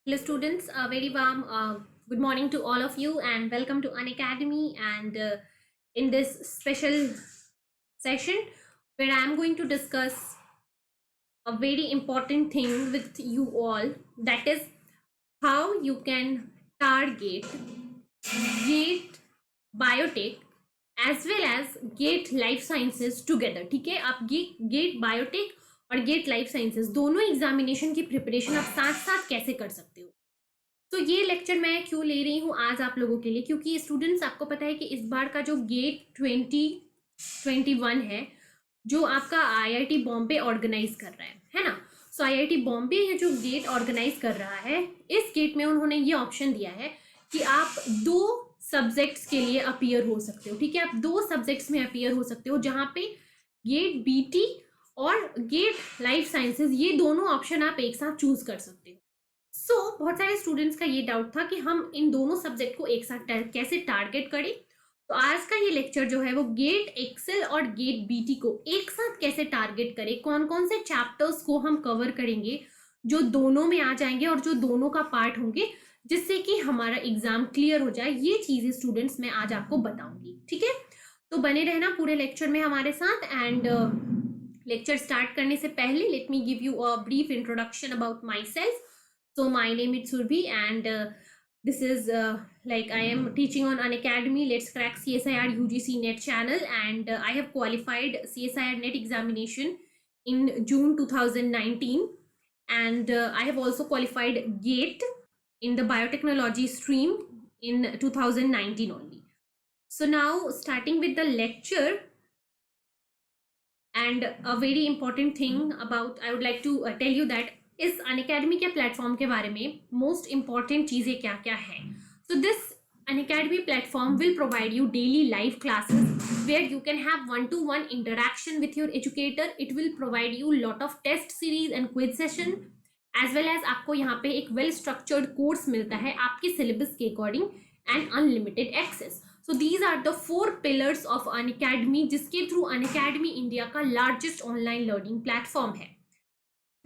Hello, students. A very warm good morning to all of you, and welcome to Unacademy. And in this special session, where I am going to discuss a very important thing with you all, that is how you can target GATE Biotech as well as GATE Life Sciences together. ठीक है, आप GATE Biotech और GATE Life Sciences दोनों examination की preparation आप साथ साथ कैसे कर सकते हो। तो ये लेक्चर मैं क्यों ले रही हूँ आज आप लोगों के लिए, क्योंकि स्टूडेंट्स आपको पता है कि इस बार का जो गेट 2021 है, जो आपका आईआईटी बॉम्बे ऑर्गेनाइज कर रहा है ना। सो आईआईटी बॉम्बे ये जो गेट ऑर्गेनाइज कर रहा है, इस गेट में उन्होंने ये ऑप्शन दिया है कि आप दो सब्जेक्ट्स के लिए अपीयर हो सकते हो। ठीक है, आप दो सब्जेक्ट्स में अपीयर हो सकते हो, जहां पे गेट बीटी और गेट लाइफ साइंसेज ये दोनों ऑप्शन आप एक साथ चूज कर सकते हो। बहुत सारे स्टूडेंट्स का ये डाउट था कि हम इन दोनों सब्जेक्ट को एक साथ कैसे टारगेट करें। तो आज का ये लेक्चर जो है वो गेट एक्सेल और गेट बीटी को एक साथ कैसे टारगेट करें, कौन कौन से चैप्टर्स को हम कवर करेंगे जो दोनों में आ जाएंगे और जो दोनों का पार्ट होंगे, जिससे कि हमारा एग्जाम क्लियर हो जाए, ये चीजें स्टूडेंट्स मैं आज आपको बताऊंगी। ठीक है, तो बने रहना पूरे लेक्चर में हमारे साथ। एंड लेक्चर स्टार्ट करने से पहले let me give you a brief introduction about my self. So my name is Surbhi, and this is like I am teaching on Unacademy Let's Crack CSIR UGC NET channel, and I have qualified CSIR NET examination in June 2019, and I have also qualified GATE in the biotechnology stream in 2019 only. So now starting with the lecture, and a very important thing about I would like to tell you that इस Unacademy के platform के बारे में most important चीजें क्या क्या हैं। So this Unacademy platform will provide you daily live classes where you can have one to one interaction with your educator. It will provide you lot of test series and quiz session, as well as आपको यहाँ पे एक well structured course मिलता है आपके syllabus के according, and unlimited access. So these are the 4 pillars of Unacademy, जिसके थ्रू अनअकैडमी इंडिया का लार्जेस्ट ऑनलाइन लर्निंग प्लेटफॉर्म है।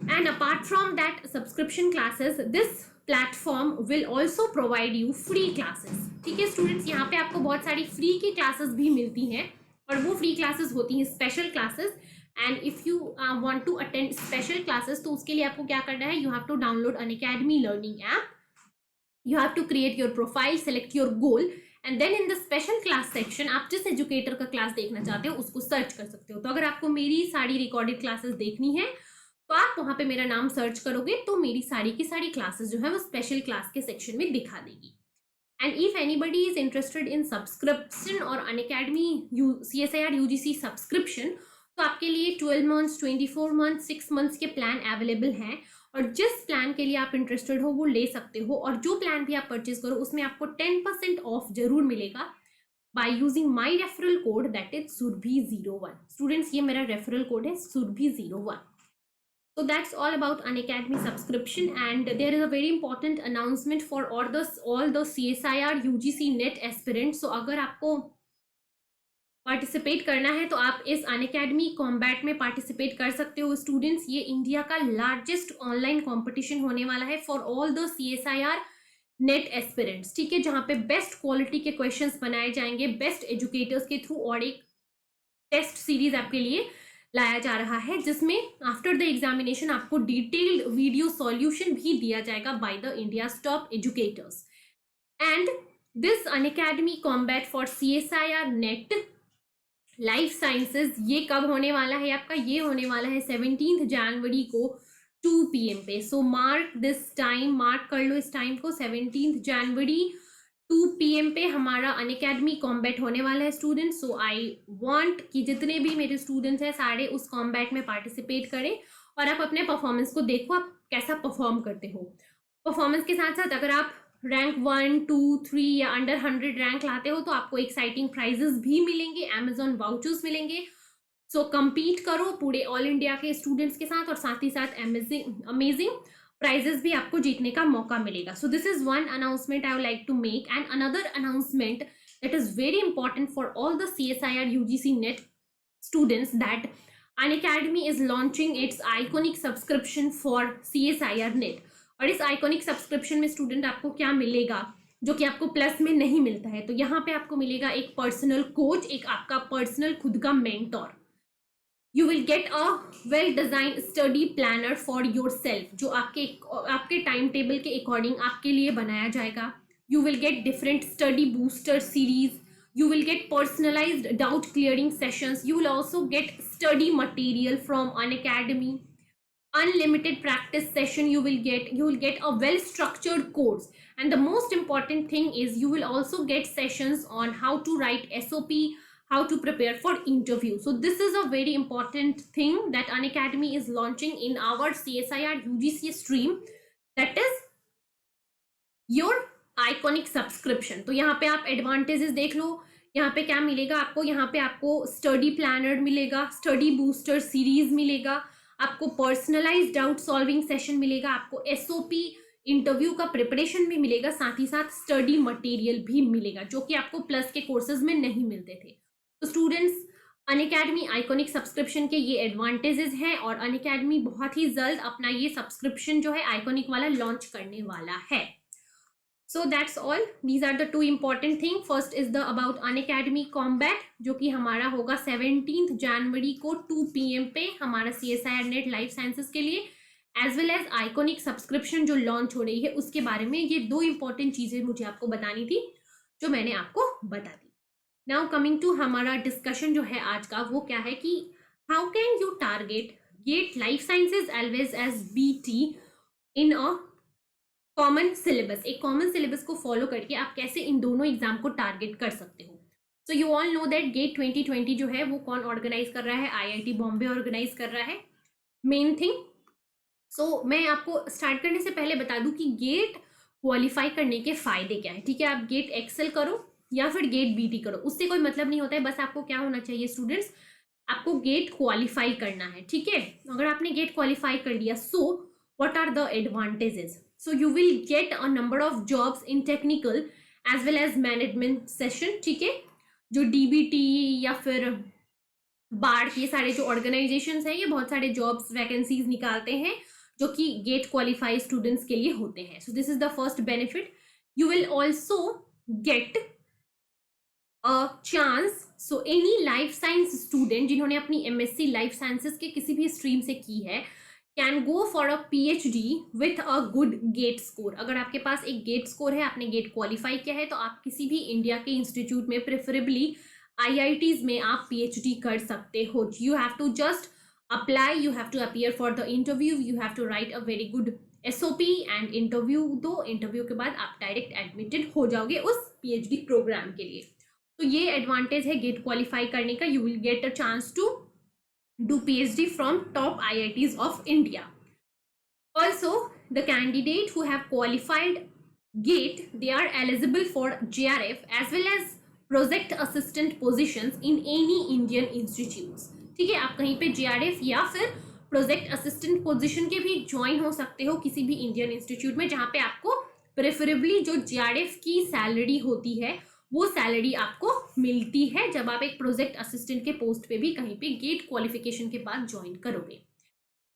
And apart from that subscription classes, this platform will also provide you free classes. ठीक है students, यहाँ पे आपको बहुत सारी फ्री की क्लासेस भी मिलती हैं, और वो फ्री क्लासेस होती हैं special classes. And if you want to attend special classes, तो उसके लिए आपको क्या करना है, you have to download Unacademy learning app, you have to create your profile, select your goal, and then in the special class section आप जिस educator का क्लास देखना चाहते हो उसको सर्च कर सकते हो। तो अगर आपको मेरी सारी रिकॉर्डेड क्लासेस देखनी है तो आप वहां पे मेरा नाम सर्च करोगे तो मेरी सारी की सारी क्लासेस जो है वो स्पेशल क्लास के सेक्शन में दिखा देगी। And if anybody is interested in subscription और अनअकैडमी CSIR UGC सब्सक्रिप्शन, तो आपके लिए 12 मंथ्स, 24 मंथ्स, 6 मंथ्स के प्लान अवेलेबल हैं, और जिस प्लान के लिए आप इंटरेस्टेड हो वो ले सकते हो। और जो प्लान भी आप परचेज करो उसमें आपको 10% ऑफ जरूर मिलेगा by using my referral code, that is Surbhi01। Students, ये मेरा रेफरल कोड है Surbhi01। So that's all about Unacademy subscription, and there is a very important announcement for all the CSIR UGC NET aspirants। So अगर आपको participate करना है तो आप इस अनअकैडमी कॉम्बैट में पार्टिसिपेट कर सकते हो स्टूडेंट्स। ये इंडिया का लार्जेस्ट ऑनलाइन कॉम्पिटिशन होने वाला है for all the CSIR net aspirants. ठीक है, जहां पे बेस्ट क्वालिटी के क्वेश्चंस बनाए जाएंगे बेस्ट एजुकेटर्स के थ्रू, और एक टेस्ट सीरीज आपके लिए लाया जा रहा है, जिसमें आफ्टर द एग्जामिनेशन आपको डिटेल्ड वीडियो सॉल्यूशन भी दिया जाएगा by the India top educators. And this Unacademy combat for CSIR net life sciences, ये कब होने वाला है आपका, ये होने वाला है 17 जनवरी को 2 PM पे। सो मार्क दिस टाइम, मार्क कर लो इस टाइम को, 17 जनवरी 2 PM पे हमारा अनअकैडमी कॉम्बैट होने वाला है स्टूडेंट्स। सो आई वांट कि जितने भी मेरे स्टूडेंट्स हैं सारे उस कॉम्बैट में पार्टिसिपेट करें, और आप अपने परफॉर्मेंस को देखो आप कैसा परफॉर्म करते हो। परफॉर्मेंस के साथ साथ अगर आप रैंक 1, 2, 3 या अंडर 100 रैंक लाते हो तो आपको एक्साइटिंग प्राइजेस भी मिलेंगे, अमेजॉन वाउचर्स मिलेंगे। सो कम्पीट करो पूरे ऑल इंडिया के स्टूडेंट्स के साथ, और साथ ही साथ अमेजिंग प्राइजेस भी आपको जीतने का मौका मिलेगा। So this is one announcement I would like to make, and another announcement that is very important for all the CSIR UGC NET students, that Unacademy is launching its iconic subscription for CSIR NET। और इस iconic subscription में student आपको क्या मिलेगा जो कि आपको plus में नहीं मिलता है, तो यहाँ पे आपको मिलेगा एक पर्सनल कोच, एक आपका पर्सनल खुद का mentor. You will get a well design study planner for yourself, जो आपके टाइम टेबल के अकॉर्डिंग आपके लिए बनाया जाएगा। You will get different study booster series, you will get personalized doubt clearing sessions, you will also get study material from Unacademy, unlimited practice session you will get a well structured course, and the most important thing is you will also get sessions on how to write SOP, how to prepare for interview. So this is a very important thing that Unacademy is launching in our CSIR UGC stream, that is your iconic subscription. तो यहाँ पे आप advantages देख लो, यहाँ पे क्या मिलेगा आपको, यहाँ पे आपको स्टडी प्लानर मिलेगा, स्टडी बूस्टर सीरीज मिलेगा, आपको पर्सनलाइज डाउट सॉल्विंग सेशन मिलेगा, आपको एसओपी इंटरव्यू का प्रिपरेशन भी मिलेगा, साथ ही साथ स्टडी मटेरियल भी मिलेगा, जो कि आपको प्लस के कोर्सेज में नहीं मिलते थे। तो स्टूडेंट्स, अनअकैडमी आइकॉनिक सब्सक्रिप्शन के ये एडवांटेजेस हैं, और अनअकैडमी बहुत ही जल्द अपना ये सब्सक्रिप्शन जो है आइकॉनिक वाला लॉन्च करने वाला है। So that's all. These are the two important things. First is the about Unacademy Combat, जो कि हमारा होगा 17 जनवरी को 2 PM पे हमारा CSIR नेट लाइफ साइंसेस के लिए, as well as iconic subscription जो लॉन्च हो रही है उसके बारे में। ये दो इंपॉर्टेंट चीजें मुझे आपको बतानी थी जो मैंने आपको बता दी। नाउ कमिंग टू हमारा डिस्कशन जो है आज का, वो क्या है कि how can you target GATE life sciences always as BT in a common syllabus. एक कॉमन सिलेबस को फॉलो करके आप कैसे इन दोनों एग्जाम को टारगेट कर सकते हो। So you all know that get 2020 जो है वो कौन ऑर्गेनाइज कर रहा है, IIT बॉम्बे ऑर्गेनाइज कर रहा है, मेन थिंग। सो मैं आपको स्टार्ट करने से पहले बता दूं कि गेट क्वालिफाई करने के फायदे क्या है। ठीक है, आप गेट एक्सेल करो या फिर गेट BT करो, उससे कोई मतलब नहीं होता है, बस आपको क्या होना चाहिए स्टूडेंट्स, आपको गेट क्वालिफाई करना है। ठीक है, अगर आपने गेट क्वालिफाई कर लिया, so what are the advantages. So you will get a number of jobs in technical as well as management session। ठीक है, जो DBT या फिर BART, ये सारे जो ऑर्गेनाइजेशंस हैं ये बहुत सारे जॉब्स वैकेंसीज निकालते हैं जो कि गेट क्वालिफाई स्टूडेंट्स के लिए होते हैं। So this is the first benefit. You will also get a chance, so any life science student जिन्होंने अपनी MSc लाइफ साइंसेस के किसी भी स्ट्रीम से की है can go for a PhD with a good get score. अगर आपके पास एक गेट स्कोर है, आपने गेट क्वालिफाई किया है, तो आप किसी भी इंडिया के इंस्टीट्यूट में, प्रेफरेबली IITs में आप PhD कर सकते हो। You have to just apply, you have to appear for the interview, you have to write a very good SOP and interview दो, इंटरव्यू के बाद आप डायरेक्ट एडमिटेड हो जाओगे उस PhD प्रोग्राम के लिए। तो ये एडवांटेज है गेट क्वालिफाई करने का। You will get a chance to do PhD from top IITs of India. Also, the candidate who have qualified GATE, they are eligible for JRF as well as project assistant positions in any Indian institutes। ठीक है, आप कहीं पे JRF या फिर project assistant position के भी join हो सकते हो किसी भी इंडियन इंस्टीट्यूट में, जहाँ पे आपको प्रेफरेबली जो JRF की सैलरी होती है वो सैलरी आपको मिलती है जब आप एक प्रोजेक्ट असिस्टेंट के पोस्ट पे भी कहीं पे गेट क्वालिफिकेशन के बाद ज्वाइन करोगे।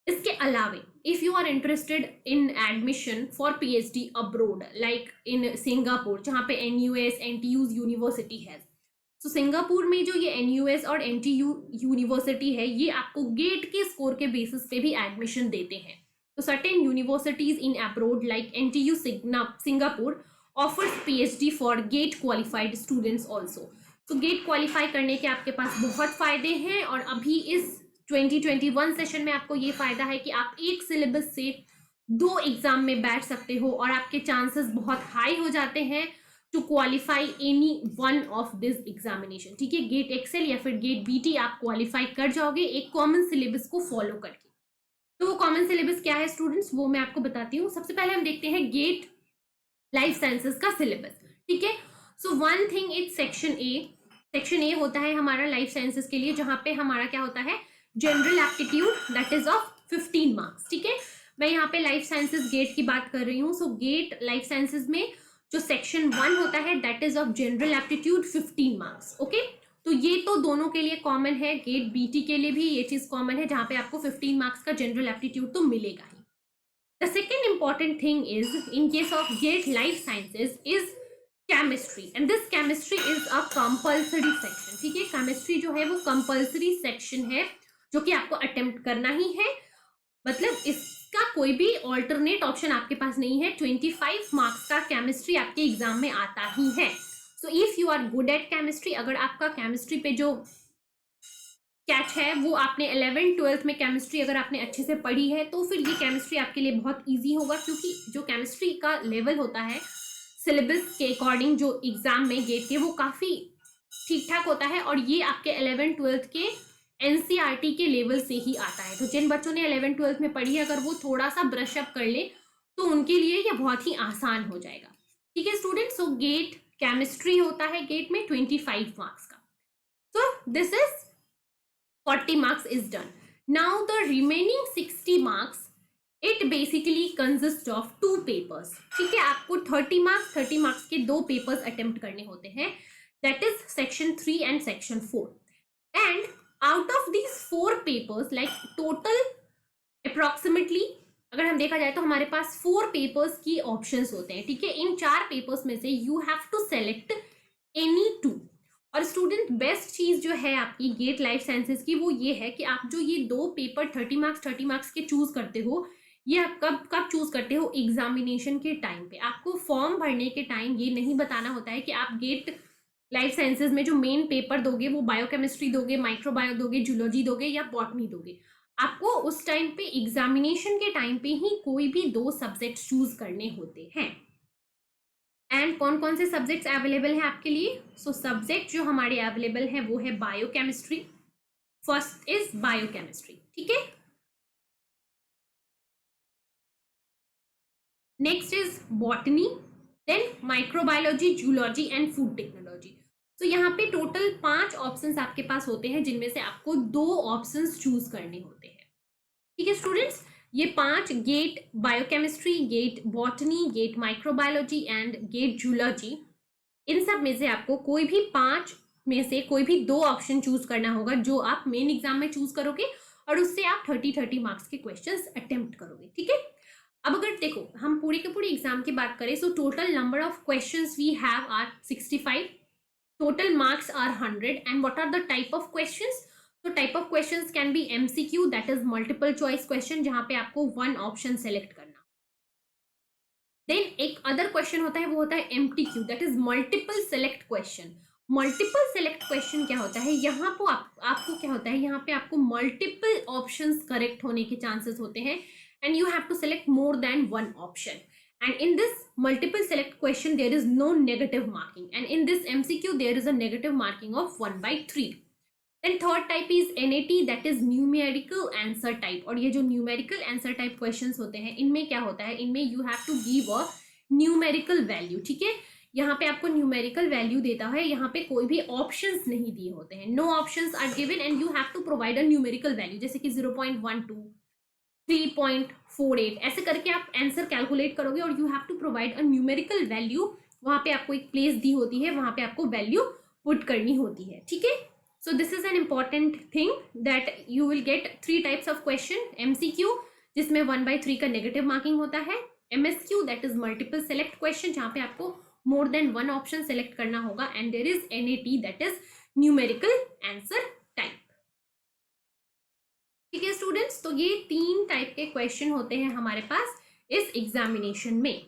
इसके अलावे if you are interested in admission for PhD abroad like in Singapore, जहाँ पे NUS NTU's यूनिवर्सिटी है, तो सिंगापुर में जो ये NUS और NTU यूनिवर्सिटी है ये आपको गेट के स्कोर के बेसिस पे भी एडमिशन देते हैं। तो certain universities in abroad like NTU Singapore offers PhD for gate qualified students also। तो गेट क्वालिफाई करने के आपके पास बहुत फायदे हैं, और अभी इस 2021 सेशन में आपको ये फायदा है कि आप एक सिलेबस से 2 एग्जाम में बैठ सकते हो और आपके चांसेस बहुत हाई हो जाते हैं to qualify any one of this examination. ठीक है, गेट एक्सेल या फिर गेट BT आप क्वालिफाई कर जाओगे एक कॉमन सिलेबस को फॉलो करके। तो वो कॉमन सिलेबस क्या है स्टूडेंट्स, वो मैं आपको बताती हूँ। सबसे पहले हम देखते हैं गेट लाइफ साइंसेस का सिलेबस। ठीक है, so one thing is section A होता है हमारा लाइफ साइंसेस के लिए, जहां पे हमारा क्या होता है, general aptitude that is of 15 marks. ठीक है, मैं यहाँ पे लाइफ साइंसेस गेट की बात कर रही हूँ। सो गेट लाइफ साइंसेस में जो सेक्शन 1 होता है that is of general aptitude 15 marks. Okay, तो ये तो दोनों के लिए कॉमन है, गेट BT के लिए भी ये चीज कॉमन है, जहां पे आपको 15 मार्क्स का जनरल एप्टीट्यूड तो मिलेगा ही। The second important thing is in case of GATE Life Sciences is chemistry, and this chemistry is a compulsory section. ठीक है, chemistry जो है वो compulsory section है जो कि आपको attempt करना ही है, मतलब इसका कोई भी alternate option आपके पास नहीं है. 25 marks का chemistry आपके एग्जाम में आता ही है. So if you are good at chemistry, अगर आपका chemistry पे जो कैच है वो आपने 11th-12th में केमिस्ट्री अगर आपने अच्छे से पढ़ी है तो फिर ये केमिस्ट्री आपके लिए बहुत इजी होगा, क्योंकि जो केमिस्ट्री का लेवल होता है सिलेबस के अकॉर्डिंग जो एग्जाम में गेट के वो काफ़ी ठीक ठाक होता है, और ये आपके 11th-12th के एनसीईआरटी के लेवल से ही आता है. तो जिन बच्चों ने 11th-12th में पढ़ी है अगर वो थोड़ा सा ब्रश अप कर ले तो उनके लिए ये बहुत ही आसान हो जाएगा. ठीक है स्टूडेंट्स, सो गेट केमिस्ट्री होता है गेट में 25 मार्क्स का. सो this is 40 marks is done. Now the remaining 60 marks, it basically consists of 2 papers. ठीक है, आपको 30 marks के 2 papers attempt करने होते हैं, that is section 3 and section 4. And out of these 4 papers, like total approximately अगर हम देखा जाए तो हमारे पास 4 papers की options होते हैं. ठीक है, इन 4 papers में से you have to select any 2. और स्टूडेंट बेस्ट चीज जो है आपकी गेट लाइफ साइंसेज की वो ये है कि आप जो ये 2 पेपर 30 मार्क्स के चूज करते हो, ये आप कब चूज करते हो, एग्जामिनेशन के टाइम पे. आपको फॉर्म भरने के टाइम ये नहीं बताना होता है कि आप गेट लाइफ साइंसेज में जो मेन पेपर दोगे वो बायोकेमिस्ट्री दोगे, माइक्रोबायो दोगे, जूलॉजी दोगे या बॉटनी दोगे. आपको उस टाइम पे एग्जामिनेशन के टाइम पे ही कोई भी 2 सब्जेक्ट चूज करने होते हैं. एंड कौन कौन से सब्जेक्ट्स अवेलेबल हैं आपके लिए? सो सब्जेक्ट जो हमारे अवेलेबल हैं वो है बायोकेमिस्ट्री. First is biochemistry. ठीक है, next is botany, then microbiology, zoology and food technology. तो यहाँ पे टोटल 5 ऑप्शंस आपके पास होते हैं जिनमें से आपको 2 ऑप्शंस चूज करने होते हैं. ठीक है स्टूडेंट्स, ये 5 GATE biochemistry, GATE botany, GATE microbiology and GATE zoology, इन सब में से आपको कोई भी 5 में से कोई भी 2 ऑप्शन चूज करना होगा जो आप मेन एग्जाम में चूज करोगे और उससे आप 30 मार्क्स के क्वेश्चंस अटेम्प्ट करोगे. ठीक है, अब अगर देखो हम पूरे के पूरे एग्जाम की बात करें, so total number of questions we have are 65, total marks are 100, and what are the type of questions? तो type of questions can be MCQ, that is multiple choice question, जहां पे आपको 1 ऑप्शन सेलेक्ट करना. Then एक other question होता है वो होता है MTQ, that is multiple select question. Multiple select question क्या होता है? यहाँ पर आपको क्या होता है, यहाँ पे आपको मल्टीपल ऑप्शंस करेक्ट होने के चांसेस होते हैं and you have to select more than 1 option. And in this multiple select question there is no negative marking, and in this MCQ there is a negative marking of 1/3. Then third type is NAT, that is numerical answer type. और ये जो numerical answer type questions होते हैं इनमें क्या होता है, इनमें you have to give a numerical value. ठीक है, यहाँ पे आपको numerical value देता है, यहाँ पे कोई भी options नहीं दिए होते हैं. No options are given and you have to provide a numerical value, जैसे कि 0.12, 3.48 ऐसे करके आप आंसर कैलकुलेट करोगे और you have to provide a numerical value. वहां पे आपको एक प्लेस दी होती है, वहां पे आपको वैल्यू पुट करनी होती है. ठीक है, so this is an important thing that you will gate 3 types of question. MCQ जिसमें 1/3 का नेगेटिव मार्किंग होता है, MSQ that is multiple select question जहां पे आपको मोर देन 1 ऑप्शन सेलेक्ट करना होगा, and there is NAT that is numerical answer type. ठीक है स्टूडेंट्स, तो ये 3 टाइप के क्वेश्चन होते हैं हमारे पास इस एग्जामिनेशन में.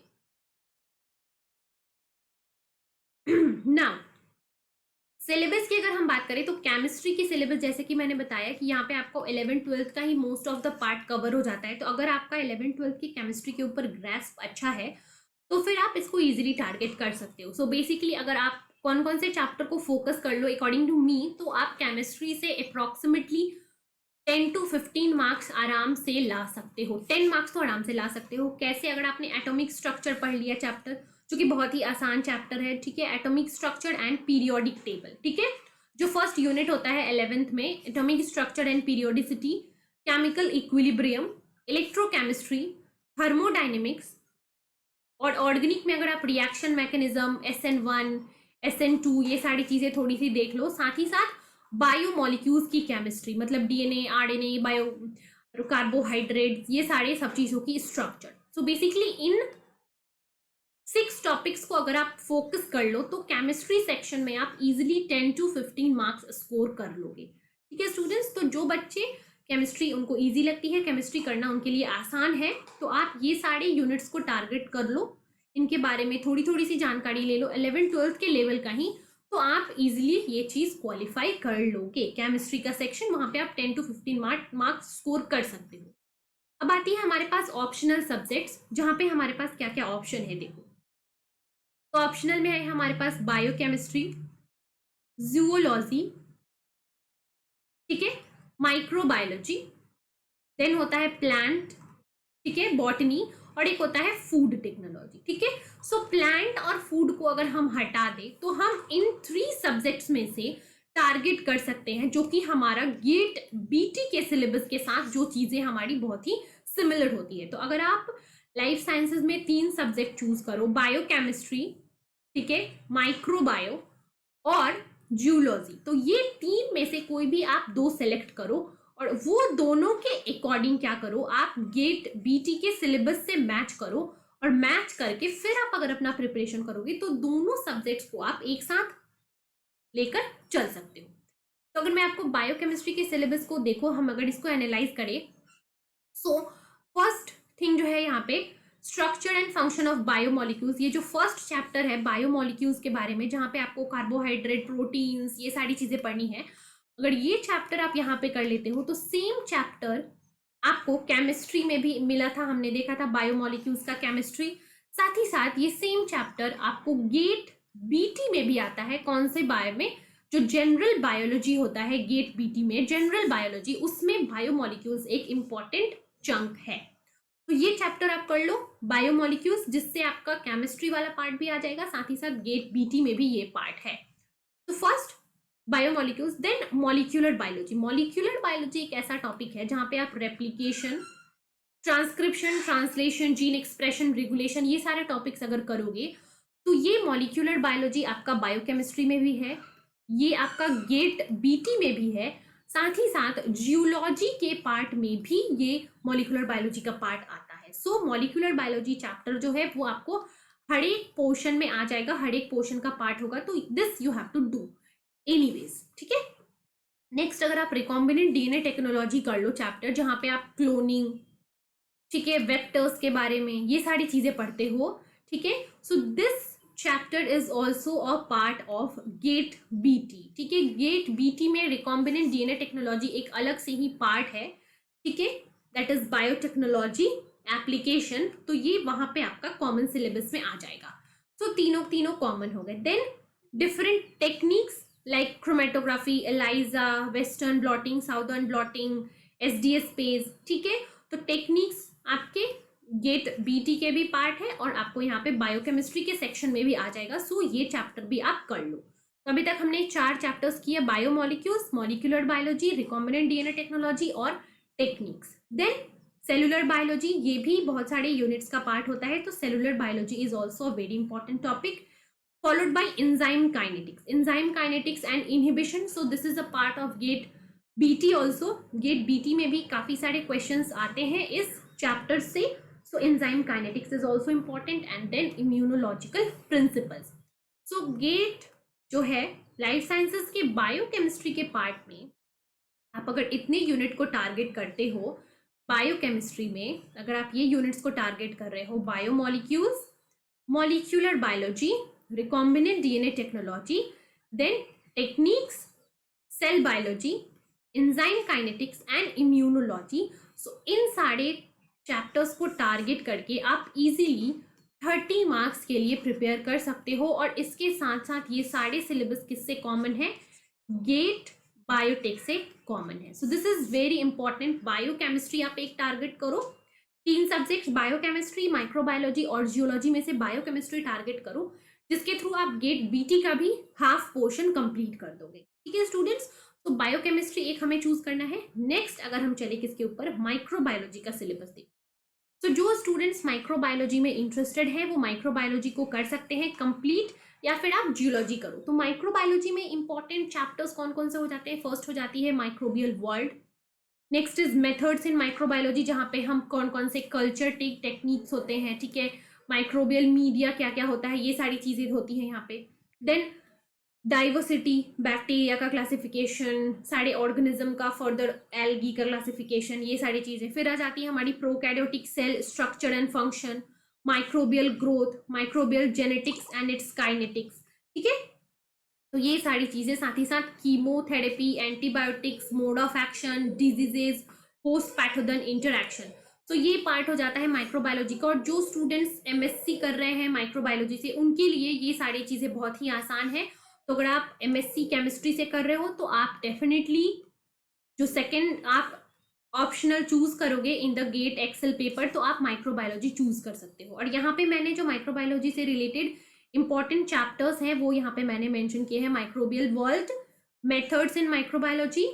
नाउ सिलेबस की अगर हम बात करें तो केमिस्ट्री की सिलेबस जैसे कि मैंने बताया कि यहाँ पे आपको 11th-12th का ही most of the part cover हो जाता है. तो अगर आपका 11th-12th की केमिस्ट्री के ऊपर ग्रैस्प अच्छा है तो फिर आप इसको इजीली टारगेट कर सकते हो. सो बेसिकली अगर आप कौन कौन से चैप्टर को फोकस कर लो अकॉर्डिंग टू मी, तो आप केमिस्ट्री से अप्रॉक्सीमेटली 10 to 15 मार्क्स आराम से ला सकते हो. 10 मार्क्स तो आराम से ला सकते हो. कैसे? अगर आपने एटॉमिक स्ट्रक्चर पढ़ लिया चैप्टर, जो कि बहुत ही आसान चैप्टर है. ठीक है, atomic structure and periodic table. ठीक है, जो फर्स्ट यूनिट होता है 11th में, atomic structure and periodicity, chemical equilibrium, electrochemistry, thermodynamics, और ऑर्गेनिक में अगर आप रिएक्शन मैकेनिज्म, SN1, SN2, ये सारी चीजें थोड़ी सी देख लो. साथ ही साथ बायोमोलिक्यूल्स की केमिस्ट्री, मतलब DNA, RNA, बायो कार्बोहाइड्रेट्स, ये सारे सब चीज़ों की स्ट्रक्चर. सो बेसिकली इन 6 टॉपिक्स को अगर आप फोकस कर लो तो केमिस्ट्री सेक्शन में आप इजिली 10 to 15 मार्क्स स्कोर कर लोगे। ठीक है स्टूडेंट्स, तो जो बच्चे केमिस्ट्री उनको इजी लगती है, केमिस्ट्री करना उनके लिए आसान है, तो आप ये सारे यूनिट्स को टारगेट कर लो, इनके बारे में थोड़ी थोड़ी सी जानकारी ले लो 11th-12th के लेवल का ही, तो आप इजिली ये चीज क्वालिफाई कर लोगे। केमिस्ट्री का सेक्शन वहां पे आप 10 to 15 मार्क्स स्कोर कर सकते हो। अब आती है हमारे पास ऑप्शनल सब्जेक्ट्स, जहां पे हमारे पास क्या क्या ऑप्शन है देखो। तो ऑप्शनल में है हमारे पास बायोकेमिस्ट्री, जूलॉजी, ठीक है, माइक्रोबायोलॉजी, देन होता है प्लांट, ठीक है, बॉटनी, और एक होता है फूड टेक्नोलॉजी। ठीक है, सो प्लांट और फूड को अगर हम हटा दें तो हम इन 3 सब्जेक्ट्स में से टारगेट कर सकते हैं, जो कि हमारा गेट बीटी के सिलेबस के साथ जो चीजें हमारी बहुत ही सिमिलर होती है। तो अगर आप लाइफ साइंसेज में 3 सब्जेक्ट चूज करो, बायोकेमिस्ट्री, ठीक है, माइक्रोबायो और जूलॉजी, तो ये 3 में से कोई भी आप 2 सेलेक्ट करो और वो दोनों के अकॉर्डिंग क्या करो, आप गेट बीटी के सिलेबस से मैच करो, और मैच करके फिर आप अगर अपना प्रिपरेशन करोगे तो दोनों सब्जेक्ट्स को आप एक साथ लेकर चल सकते हो। तो अगर मैं आपको बायोकेमिस्ट्री के सिलेबस को देखो, हम अगर इसको एनालाइज करें, सो फर्स्ट थिंग जो है यहाँ पे structure and function of biomolecules, ये जो फर्स्ट चैप्टर है बायोमोलिक्यूल्स के बारे में, जहाँ पे आपको कार्बोहाइड्रेट, प्रोटीन्स, ये सारी चीजें पढ़नी है, अगर ये चैप्टर आप यहाँ पे कर लेते हो तो सेम चैप्टर आपको केमिस्ट्री में भी मिला था, हमने देखा था बायोमोलिक्यूल्स का केमिस्ट्री, साथ ही साथ ये सेम चैप्टर आपको गेट बीटी में भी आता है। कौन से बायो में, जो जनरल बायोलॉजी होता है गेट बीटी में, जनरल बायोलॉजी, उसमें बायोमोलिक्यूल्स एक इंपॉर्टेंट चंक है। तो ये चैप्टर आप कर लो बायोमोलिक्यूल्स, जिससे आपका केमिस्ट्री वाला पार्ट भी आ जाएगा, साथ ही साथ गेट बीटी में भी ये पार्ट है। तो first biomolecules, then molecular biology. Molecular biology एक ऐसा टॉपिक है जहां पे आप replication, transcription, translation, gene expression, regulation, ये सारे टॉपिक्स अगर करोगे तो ये मॉलिक्यूलर बायोलॉजी आपका बायोकेमिस्ट्री में भी है, ये आपका गेट बीटी में भी है, साथ ही साथ जियोलॉजी के पार्ट में भी ये मॉलिक्यूलर बायोलॉजी का पार्ट आता है। सो मॉलिक्यूलर बायोलॉजी चैप्टर जो है वो आपको हर एक पोर्शन में आ जाएगा, हर एक पोर्शन का पार्ट होगा, तो this you have to do anyways. ठीक है, नेक्स्ट अगर आप रिकॉम्बिनेंट डीएनए टेक्नोलॉजी कर लो चैप्टर, जहां पे आप क्लोनिंग, ठीक है, वेक्टर्स के बारे में ये सारी चीजें पढ़ते हो। ठीक है, so this chapter is also a part of GATE BT. ठीक है, गेट बीटी में रिकॉम्बिनेंट डीएनए टेक्नोलॉजी एक अलग से ही पार्ट है। ठीक है, दैट इज बायोटेक्नोलॉजी एप्लीकेशन, तो ये वहां पे आपका कॉमन सिलेबस में आ जाएगा। तो तीनों कॉमन हो गए। Then different techniques like chromatography, ELISA, western blotting, southern blotting, SDS PAGE. ठीक है, तो टेक्निक्स आपके गेट बीटी के भी पार्ट है और आपको यहाँ पे बायोकेमिस्ट्री के सेक्शन में भी आ जाएगा, सो ये चैप्टर भी आप कर लो। तो अभी तक हमने 4 चैप्टर्स किए, biomolecules, molecular biology, recombinant DNA technology और टेक्निक्स। देन सेलुलर बायोलॉजी, ये भी बहुत सारे यूनिट्स का पार्ट होता है, तो cellular biology is also a very important topic, followed by enzyme kinetics and inhibition. So this is a part of gate BT also. gate BT में भी काफी सारे questions आते हैं इस chapter से, so enzyme kinetics is also important, and then immunological principles. So gate जो है लाइफ साइंसेस के बायोकेमिस्ट्री के पार्ट में, आप अगर इतने यूनिट को टारगेट करते हो बायोकेमिस्ट्री में, अगर आप ये यूनिट्स को टारगेट कर रहे हो, biomolecules, molecular biology, recombinant DNA technology, then techniques, cell biology, enzyme kinetics and immunology. So इन सारे चैप्टर्स को टारगेट करके आप इजीली 30 मार्क्स के लिए प्रिपेयर कर सकते हो, और इसके साथ साथ ये सारे सिलेबस किससे कॉमन है, गेट बायोटेक से कॉमन है। So this is very important. Biochemistry आप एक टारगेट करो, 3 सब्जेक्ट्स बायोकेमिस्ट्री, माइक्रोबायोलॉजी और जियोलॉजी में से बायोकेमिस्ट्री टारगेट करो, जिसके थ्रू आप गेट बीटी का भी हाफ पोर्शन कंप्लीट कर दोगे। ठीक है स्टूडेंट्स, तो बायोकेमिस्ट्री एक हमें चूज करना है। नेक्स्ट अगर हम चले किसके ऊपर, माइक्रोबायोलॉजी का सिलेबस देखो। तो जो स्टूडेंट्स माइक्रोबायोलॉजी में इंटरेस्टेड है वो माइक्रोबायोलॉजी को कर सकते हैं कंप्लीट, या फिर आप जियोलॉजी करो। तो माइक्रोबायोलॉजी में इंपॉर्टेंट चैप्टर्स कौन कौन से हो जाते हैं, फर्स्ट हो जाती है microbial world, next is methods in microbiology, जहाँ पे हम कौन कौन से कल्चर टेक्निक्स होते हैं, ठीक है, माइक्रोबियल मीडिया क्या क्या होता है, ये सारी चीजें होती हैं यहाँ पे। देन डाइवर्सिटी, बैक्टीरिया का क्लासिफिकेशन, सारे ऑर्गेनिज्म का, फर्दर एल्गी का क्लासिफिकेशन, ये सारी चीजें। फिर आ जाती है हमारी prokaryotic cell structure and function, microbial growth, microbial genetics and its kinetics, ठीक है। तो ये सारी चीजें, साथ ही साथ chemotherapy, antibiotics, mode of action, diseases, post pathogen interaction. तो ये पार्ट हो जाता है माइक्रोबायोलॉजी का। और जो स्टूडेंट्स एमएससी कर रहे हैं माइक्रोबायोलॉजी से, उनके लिए ये सारी चीजें बहुत ही आसान है। तो अगर आप एमएससी केमिस्ट्री से कर रहे हो तो आप डेफिनेटली जो सेकेंड आप ऑप्शनल चूज करोगे in the GATE XL paper, तो आप माइक्रोबायोलॉजी चूज कर सकते हो। और यहाँ पे मैंने जो माइक्रोबायोलॉजी से रिलेटेड इंपॉर्टेंट चैप्टर्स हैं वो यहाँ पे मैंने मेंशन किए हैं। Microbial world, methods in microbiology,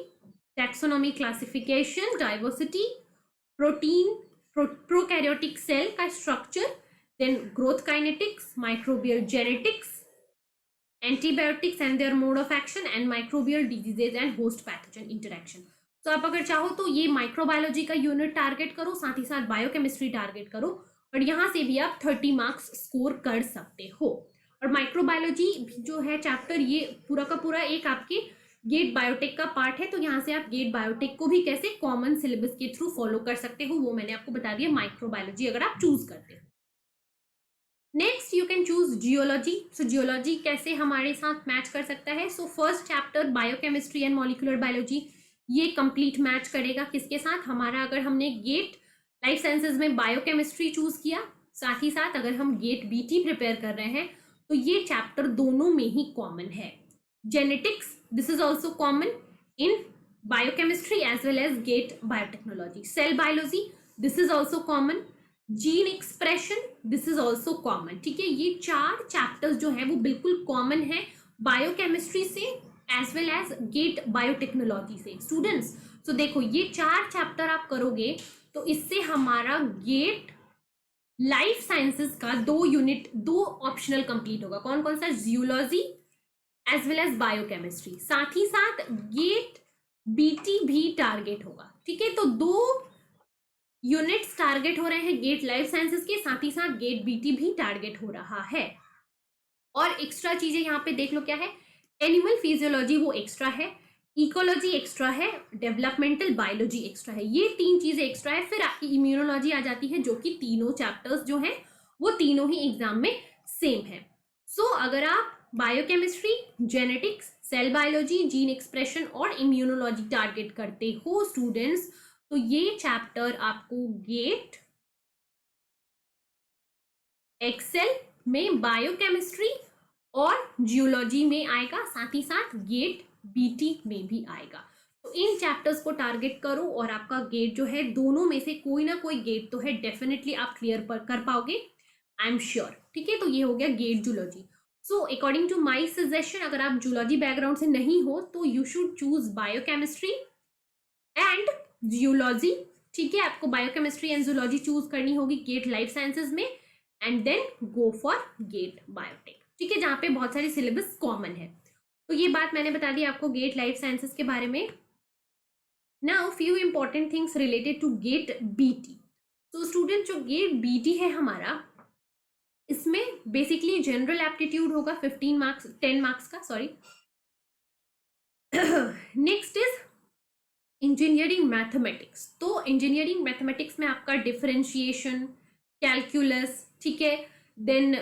taxonomy, classification, diversity, protein, prokaryotic cell का structure, then growth kinetics, microbial genetics, antibiotics and their mode of action, and microbial diseases and host pathogen interaction. तो आप अगर चाहो तो ये microbiology का unit target करो, साथ ही साथ बायोकेमिस्ट्री टारगेट करो, और यहाँ से भी आप 30 मार्क्स स्कोर कर सकते हो। और माइक्रोबायोलॉजी जो है चैप्टर, ये पूरा का पूरा एक आपके गेट बायोटेक का पार्ट है। तो यहाँ से आप गेट बायोटेक को भी कैसे कॉमन सिलेबस के थ्रू फॉलो कर सकते हो, वो मैंने आपको बता दिया माइक्रोबायोलॉजी अगर आप चूज करते हो। Next you can choose geology. So geology कैसे हमारे साथ मैच कर सकता है? So first chapter biochemistry and molecular biology, ये कंप्लीट मैच करेगा किसके साथ? हमारा अगर हमने गेट लाइफ साइंसेज में बायोकेमिस्ट्री चूज किया, साथ ही साथ अगर हम गेट बीटी प्रिपेयर कर रहे हैं, तो ये चैप्टर दोनों में ही कॉमन है। Genetics, this is also common in biochemistry as well as GATE biotechnology. Cell biology, this is also common. Gene expression, this is also common, ठीक है। ये 4 चैप्टर्स जो है वो बिल्कुल कॉमन है बायोकेमिस्ट्री से as well as GATE biotechnology से। स्टूडेंट्स, तो देखो ये 4 चैप्टर आप करोगे तो इससे हमारा गेट लाइफ साइंसेस का 2 यूनिट, 2 ऑप्शनल कंप्लीट होगा। कौन कौन सा? Zoology as well as biochemistry. साथ ही साथ गेट बीटी भी टारगेट होगा, ठीक है। तो 2 यूनिट्स टारगेट हो रहे हैं गेट लाइफ साइंसेस के, साथ ही साथ गेट बीटी भी टारगेट हो रहा है। और एक्स्ट्रा चीजें यहाँ पे देख लो क्या है। एनिमल फिजियोलॉजी वो एक्स्ट्रा है, इकोलॉजी एक्स्ट्रा है, डेवलपमेंटल बायोलॉजी एक्स्ट्रा है, ये 3 चीजें एक्स्ट्रा है। फिर आपकी इम्यूनोलॉजी आ जाती है, जो कि तीनों चैप्टर्स जो हैं वो तीनों ही एग्जाम में सेम है। सो अगर आप biochemistry, genetics, cell biology, gene expression और इम्यूनोलॉजी टारगेट करते हो स्टूडेंट्स, तो ये चैप्टर आपको गेट एक्सेल में बायोकेमिस्ट्री और जियोलॉजी में आएगा, साथ ही साथ गेट बीटी में भी आएगा। तो इन चैप्टर्स को टारगेट करो और आपका गेट जो है, दोनों में से कोई ना कोई गेट तो है, डेफिनेटली आप क्लियर कर पाओगे, आई एम श्योर, ठीक है। तो ये हो गया GATE zoology. So according to my suggestion, अगर आप जूलॉजी बैकग्राउंड से नहीं हो तो you should choose biochemistry and zoology, ठीक है। आपको बायोकेमिस्ट्री एंड जूलॉजी चूज करनी होगी गेट लाइफ साइंसेज में, and then go for GATE biotech, ठीक है, जहाँ पे बहुत सारी सिलेबस कॉमन है। तो ये बात मैंने बता दी आपको गेट लाइफ साइंसेज के बारे में। Now few important things related to GATE BT. तो स्टूडेंट, जो गेट बीटी है हमारा, इसमें बेसिकली जनरल एप्टीट्यूड होगा 15 मार्क्स, 10 मार्क्स का, sorry. Next is engineering mathematics. तो इंजीनियरिंग मैथमेटिक्स में आपका डिफरेंशिएशन, कैलकुलस, ठीक है, देन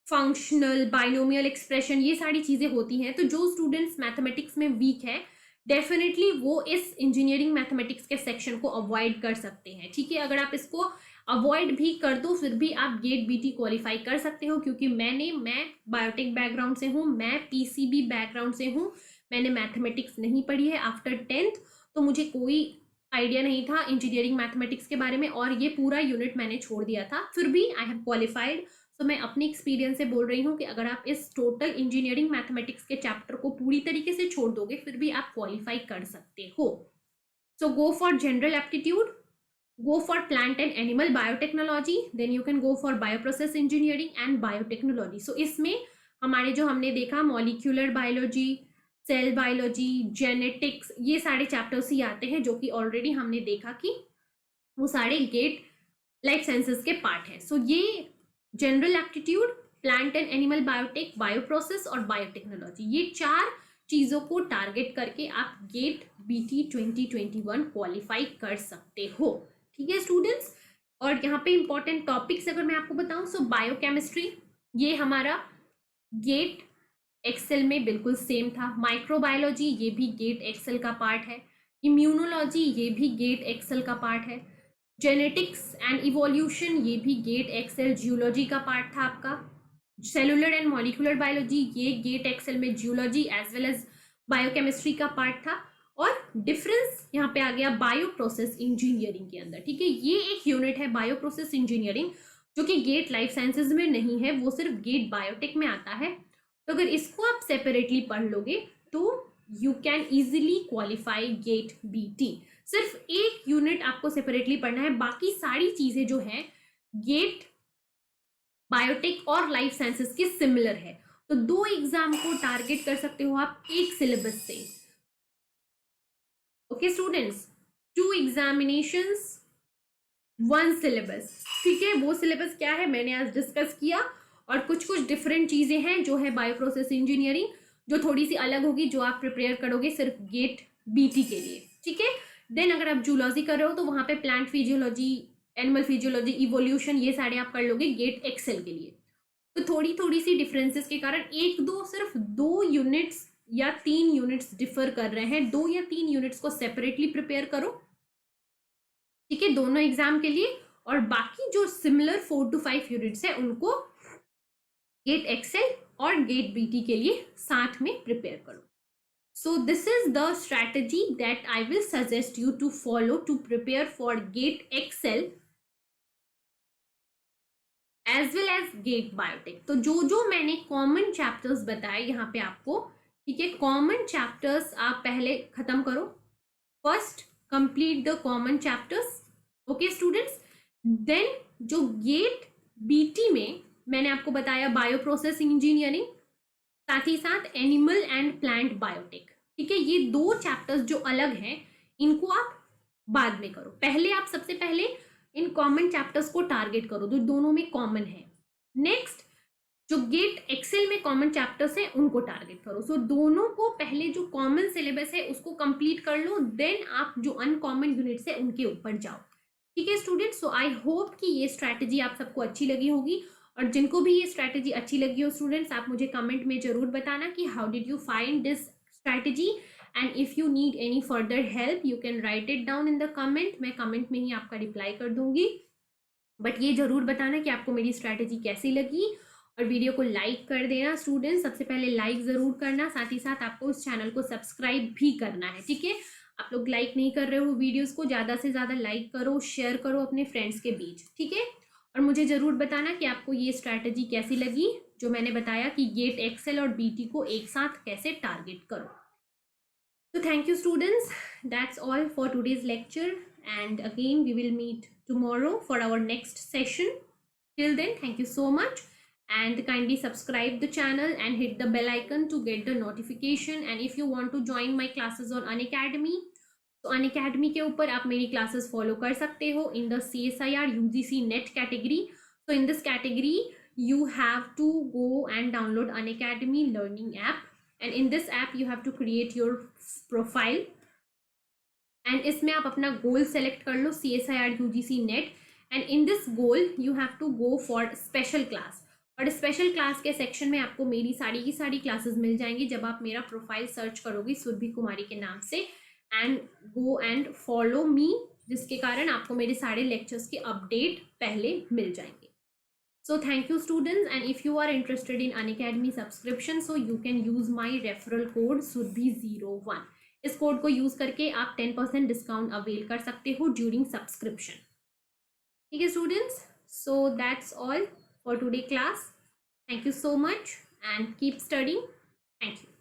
फंक्शनल, बाइनोमियल एक्सप्रेशन, ये सारी चीजें होती हैं। तो जो स्टूडेंट्स मैथमेटिक्स में वीक है, डेफिनेटली वो इस इंजीनियरिंग मैथमेटिक्स के सेक्शन को अवॉइड कर सकते हैं, ठीक है। अगर आप इसको अवॉइड भी कर दो फिर भी आप गेट बीटी क्वालिफाई कर सकते हो, क्योंकि मैं बायोटेक बैकग्राउंड से हूँ, मैं पीसीबी बैकग्राउंड से हूँ, मैंने मैथमेटिक्स नहीं पढ़ी है आफ्टर 10th, तो मुझे कोई आइडिया नहीं था इंजीनियरिंग मैथमेटिक्स के बारे में, और ये पूरा यूनिट मैंने छोड़ दिया था, फिर भी आई हैव क्वालिफाइड। सो मैं अपने एक्सपीरियंस से बोल रही हूँ कि अगर आप इस टोटल इंजीनियरिंग मैथमेटिक्स के चैप्टर को पूरी तरीके से छोड़ दोगे फिर भी आप क्वालिफाई कर सकते हो। So go for general aptitude, go for plant and animal biotechnology, then you can go for bioprocess engineering and biotechnology. So इसमें हमारे जो हमने देखा molecular biology, cell biology, genetics, ये सारे चैप्टर्स ही आते हैं जो कि ऑलरेडी हमने देखा कि वो सारे गेट लाइफ साइंसेस के पार्ट हैं. सो ये general aptitude, plant and animal biotech, bioprocess और बायोटेक्नोलॉजी, ये 4 चीजों को टारगेट करके आप गेट बीटी 2021 क्वालिफाई कर सकते हो. ठीक है स्टूडेंट्स. और यहाँ पे इंपॉर्टेंट टॉपिक्स अगर मैं आपको बताऊं, सो बायोकेमिस्ट्री ये हमारा गेट एक्सेल में बिल्कुल सेम था. माइक्रोबायोलॉजी ये भी गेट एक्सेल का पार्ट है. इम्यूनोलॉजी ये भी गेट एक्सेल का पार्ट है. जेनेटिक्स एंड इवोल्यूशन ये भी गेट एक्सेल जियोलॉजी का पार्ट था आपका. सेलुलर एंड मॉलिक्यूलर बायोलॉजी ये गेट एक्सेल में zoology as well as biochemistry का पार्ट था. और डिफरेंस यहाँ पे आ गया बायो प्रोसेस इंजीनियरिंग के अंदर. ठीक है, ये एक यूनिट है बायो प्रोसेस इंजीनियरिंग जो कि गेट लाइफ साइंसेज में नहीं है, वो सिर्फ गेट बायोटेक में आता है. तो अगर इसको आप सेपरेटली पढ़ लोगे तो you can easily qualify GATE BT. सिर्फ एक यूनिट आपको सेपरेटली पढ़ना है, बाकी सारी चीजें जो है गेट बायोटेक और लाइफ साइंसेस के सिमिलर है. तो 2 एग्जाम को टारगेट कर सकते हो आप एक सिलेबस से. Okay students, 2 examinations 1 syllabus. ठीक है, वो सिलेबस क्या है मैंने आज डिस्कस किया. और कुछ डिफरेंट चीजें हैं जो है बायो प्रोसेस इंजीनियरिंग, जो थोड़ी सी अलग होगी, जो आप प्रिपेयर करोगे सिर्फ गेट बीटी के लिए. ठीक है, देन अगर आप जूलॉजी कर रहे हो तो वहां पे plant physiology, animal physiology, evolution, ये सारे आप कर लोगे गेट एक्सेल के लिए. तो थोड़ी सी डिफरेंसेस के कारण सिर्फ 2 यूनिट्स या 3 यूनिट्स डिफर कर रहे हैं. 2 या 3 यूनिट्स को सेपरेटली प्रिपेयर करो. ठीक है, दोनों एग्जाम के लिए. और बाकी जो सिमिलर 4 to 5 यूनिट्स है उनको गेट एक्सेल और गेट बीटी के लिए साथ में प्रिपेयर करो. So this is the strategy that I will suggest you to follow to prepare for GATE XL as well as GATE biotech. तो जो मैंने कॉमन चैप्टर्स बताए यहाँ पे आपको, ठीक है, कॉमन चैप्टर्स आप पहले खत्म करो. First complete the common chapters. Okay students. Then जो गेट बीटी में मैंने आपको बताया बायो प्रोसेस इंजीनियरिंग, साथ ही साथ एनिमल एंड प्लांट बायोटेक. ठीक है, ये 2 चैप्टर्स जो अलग हैं इनको आप बाद में करो. पहले आप सबसे पहले इन कॉमन चैप्टर्स को टारगेट करो जो दोनों में कॉमन है. नेक्स्ट जो गेट एक्सेल में कॉमन चैप्टर्स हैं उनको टारगेट करो. सो दोनों को पहले जो कॉमन सिलेबस है उसको कंप्लीट कर लो, देन आप जो अनकॉमन यूनिट्स है उनके ऊपर जाओ. ठीक है स्टूडेंट्स. सो आई होप कि ये स्ट्रैटेजी आप सबको अच्छी लगी होगी. और जिनको भी ये स्ट्रैटेजी अच्छी लगी हो स्टूडेंट्स, आप मुझे कमेंट में जरूर बताना कि how did you find this strategy. And if you need any further help you can write it down in the comment. मैं कमेंट में ही आपका रिप्लाई कर दूंगी. बट ये जरूर बताना कि आपको मेरी स्ट्रैटेजी कैसी लगी. और वीडियो को लाइक कर देना स्टूडेंट्स. सबसे पहले लाइक जरूर करना, साथ ही साथ आपको इस चैनल को सब्सक्राइब भी करना है. ठीक है, आप लोग लाइक नहीं कर रहे हो वीडियोस को, ज़्यादा से ज़्यादा लाइक करो, शेयर करो अपने फ्रेंड्स के बीच. ठीक है, और मुझे ज़रूर बताना कि आपको ये स्ट्रैटेजी कैसी लगी जो मैंने बताया कि गेट एक्सेल और बीटी को एक साथ कैसे टारगेट करो. तो thank you students, that's all for today's lecture and again we will meet tomorrow for our next session. Till then, thank you so much and kindly subscribe the channel and hit the bell icon to get the notification. And if you want to join my classes on Unacademy, तो Unacademy के ऊपर आप मेरी classes follow कर सकते हो in the CSIR UGC NET category. So in this category you have to go and download Unacademy learning app, and in this app you have to create your profile. And इसमें आप अपना goal select कर लो CSIR UGC NET, and in this goal you have to go for special class. और special class के section में आपको मेरी सारी की सारी क्लासेस मिल जाएंगी जब आप मेरा प्रोफाइल सर्च करोगे सुरभि कुमारी के नाम से, and go and follow me, जिसके कारण आपको मेरे सारे लेक्चर्स के अपडेट पहले मिल जाएंगे. So thank you students, and if you are interested in Unacademy subscription, so you can use my referral code SURBHI01. इस कोड को यूज करके आप 10% डिस्काउंट अवेल कर सकते हो ड्यूरिंग सब्सक्रिप्शन. ठीक है students, so that's all for today class. Thank you so much and keep studying. Thank you.